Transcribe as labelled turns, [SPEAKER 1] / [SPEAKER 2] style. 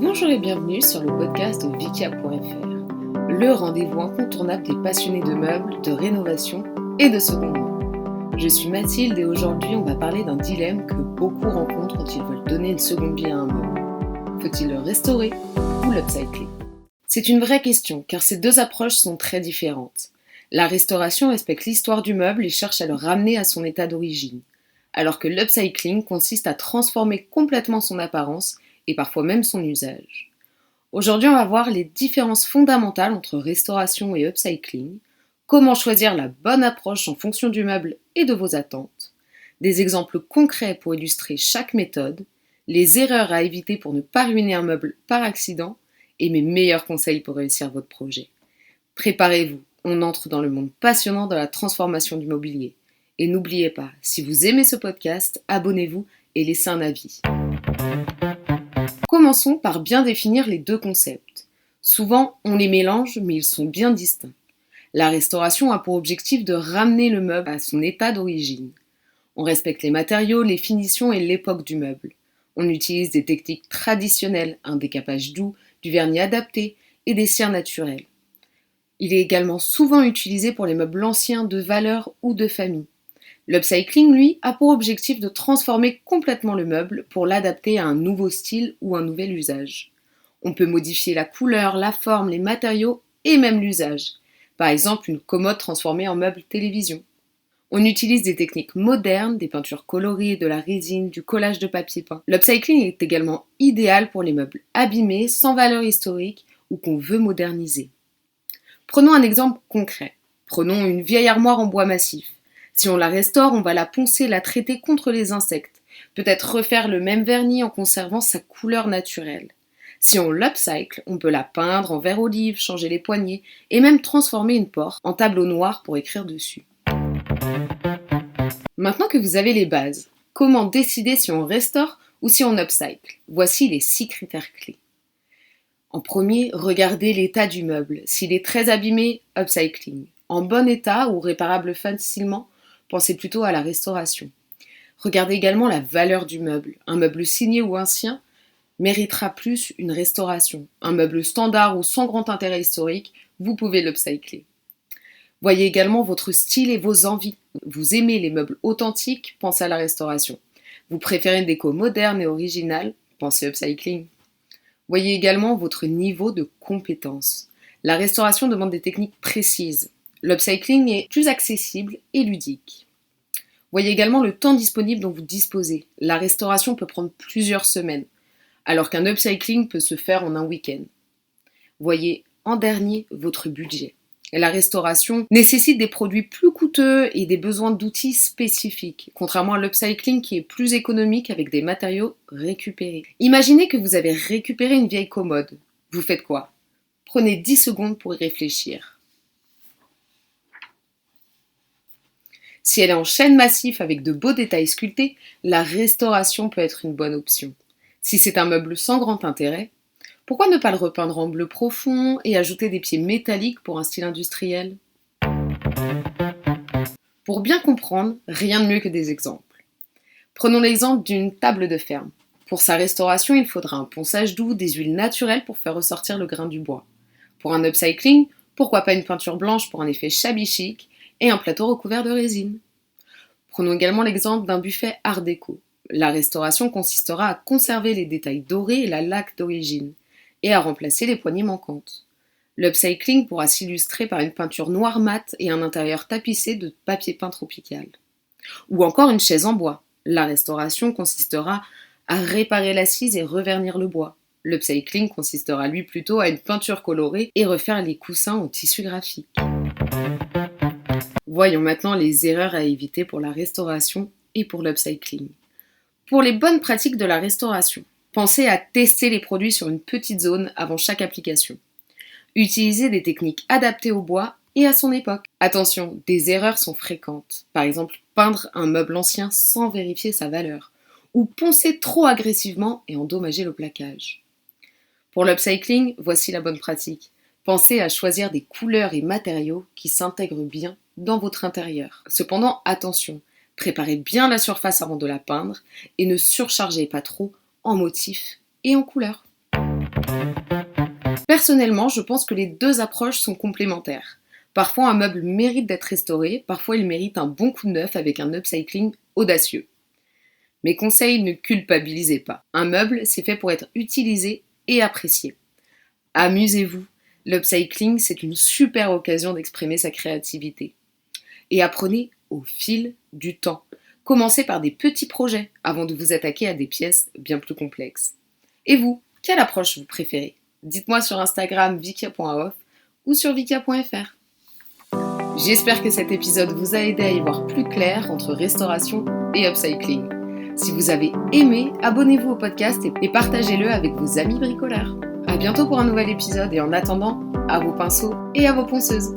[SPEAKER 1] Bonjour et bienvenue sur le podcast de Vikia.fr, le rendez-vous incontournable des passionnés de meubles, de rénovation et de seconde main. Je suis Mathilde et aujourd'hui on va parler d'un dilemme que beaucoup rencontrent quand ils veulent donner une seconde vie à un meuble. Faut-il le restaurer ou l'upcycler ? C'est une vraie question car ces deux approches sont très différentes. La restauration respecte l'histoire du meuble et cherche à le ramener à son état d'origine, alors que l'upcycling consiste à transformer complètement son apparence et parfois même son usage. Aujourd'hui, on va voir les différences fondamentales entre restauration et upcycling, comment choisir la bonne approche en fonction du meuble et de vos attentes, des exemples concrets pour illustrer chaque méthode, les erreurs à éviter pour ne pas ruiner un meuble par accident et mes meilleurs conseils pour réussir votre projet. Préparez-vous, on entre dans le monde passionnant de la transformation du mobilier. Et n'oubliez pas, si vous aimez ce podcast, abonnez-vous et laissez un avis. Commençons par bien définir les deux concepts. Souvent, on les mélange, mais ils sont bien distincts. La restauration a pour objectif de ramener le meuble à son état d'origine. On respecte les matériaux, les finitions et l'époque du meuble. On utilise des techniques traditionnelles, un décapage doux, du vernis adapté et des cires naturelles. Il est également souvent utilisé pour les meubles anciens de valeur ou de famille. L'upcycling, lui, a pour objectif de transformer complètement le meuble pour l'adapter à un nouveau style ou un nouvel usage. On peut modifier la couleur, la forme, les matériaux et même l'usage. Par exemple, une commode transformée en meuble télévision. On utilise des techniques modernes, des peintures colorées, de la résine, du collage de papier peint. L'upcycling est également idéal pour les meubles abîmés, sans valeur historique ou qu'on veut moderniser. Prenons un exemple concret. Prenons une vieille armoire en bois massif. Si on la restaure, on va la poncer, la traiter contre les insectes. Peut-être refaire le même vernis en conservant sa couleur naturelle. Si on l'upcycle, on peut la peindre en vert olive, changer les poignées et même transformer une porte en tableau noir pour écrire dessus. Maintenant que vous avez les bases, comment décider si on restaure ou si on upcycle ? Voici les 6 critères clés. En premier, regardez l'état du meuble. S'il est très abîmé, upcycling. En bon état ou réparable facilement, pensez plutôt à la restauration. Regardez également la valeur du meuble. Un meuble signé ou ancien méritera plus une restauration. Un meuble standard ou sans grand intérêt historique, vous pouvez l'upcycler. Voyez également votre style et vos envies. Vous aimez les meubles authentiques, pensez à la restauration. Vous préférez une déco moderne et originale, pensez upcycling. Voyez également votre niveau de compétence. La restauration demande des techniques précises. L'upcycling est plus accessible et ludique. Voyez également le temps disponible dont vous disposez. La restauration peut prendre plusieurs semaines, alors qu'un upcycling peut se faire en un week-end. Voyez en dernier votre budget. La restauration nécessite des produits plus coûteux et des besoins d'outils spécifiques, contrairement à l'upcycling qui est plus économique avec des matériaux récupérés. Imaginez que vous avez récupéré une vieille commode. Vous faites quoi ? Prenez 10 secondes pour y réfléchir. Si elle est en chêne massif avec de beaux détails sculptés, la restauration peut être une bonne option. Si c'est un meuble sans grand intérêt, pourquoi ne pas le repeindre en bleu profond et ajouter des pieds métalliques pour un style industriel ? Pour bien comprendre, rien de mieux que des exemples. Prenons l'exemple d'une table de ferme. Pour sa restauration, il faudra un ponçage doux, des huiles naturelles pour faire ressortir le grain du bois. Pour un upcycling, pourquoi pas une peinture blanche pour un effet shabby chic et un plateau recouvert de résine. Prenons également l'exemple d'un buffet art déco. La restauration consistera à conserver les détails dorés et la laque d'origine, et à remplacer les poignées manquantes. L'upcycling pourra s'illustrer par une peinture noire mat et un intérieur tapissé de papier peint tropical. Ou encore une chaise en bois. La restauration consistera à réparer l'assise et revernir le bois. L'upcycling consistera lui plutôt à une peinture colorée et refaire les coussins en tissu graphique. Voyons maintenant les erreurs à éviter pour la restauration et pour l'upcycling. Pour les bonnes pratiques de la restauration, pensez à tester les produits sur une petite zone avant chaque application. Utilisez des techniques adaptées au bois et à son époque. Attention, des erreurs sont fréquentes. Par exemple, peindre un meuble ancien sans vérifier sa valeur. Ou poncer trop agressivement et endommager le plaquage. Pour l'upcycling, voici la bonne pratique. Pensez à choisir des couleurs et matériaux qui s'intègrent bien dans votre intérieur. Cependant, attention, préparez bien la surface avant de la peindre et ne surchargez pas trop en motifs et en couleurs. Personnellement, je pense que les deux approches sont complémentaires. Parfois, un meuble mérite d'être restauré, parfois il mérite un bon coup de neuf avec un upcycling audacieux. Mes conseils, ne culpabilisez pas. Un meuble, c'est fait pour être utilisé et apprécié. Amusez-vous. L'upcycling, c'est une super occasion d'exprimer sa créativité. Et apprenez au fil du temps. Commencez par des petits projets avant de vous attaquer à des pièces bien plus complexes. Et vous, quelle approche vous préférez ? Dites-moi sur Instagram vikia.off ou sur vikia.fr. J'espère que cet épisode vous a aidé à y voir plus clair entre restauration et upcycling. Si vous avez aimé, abonnez-vous au podcast et partagez-le avec vos amis bricoleurs. À bientôt pour un nouvel épisode et en attendant, à vos pinceaux et à vos ponceuses.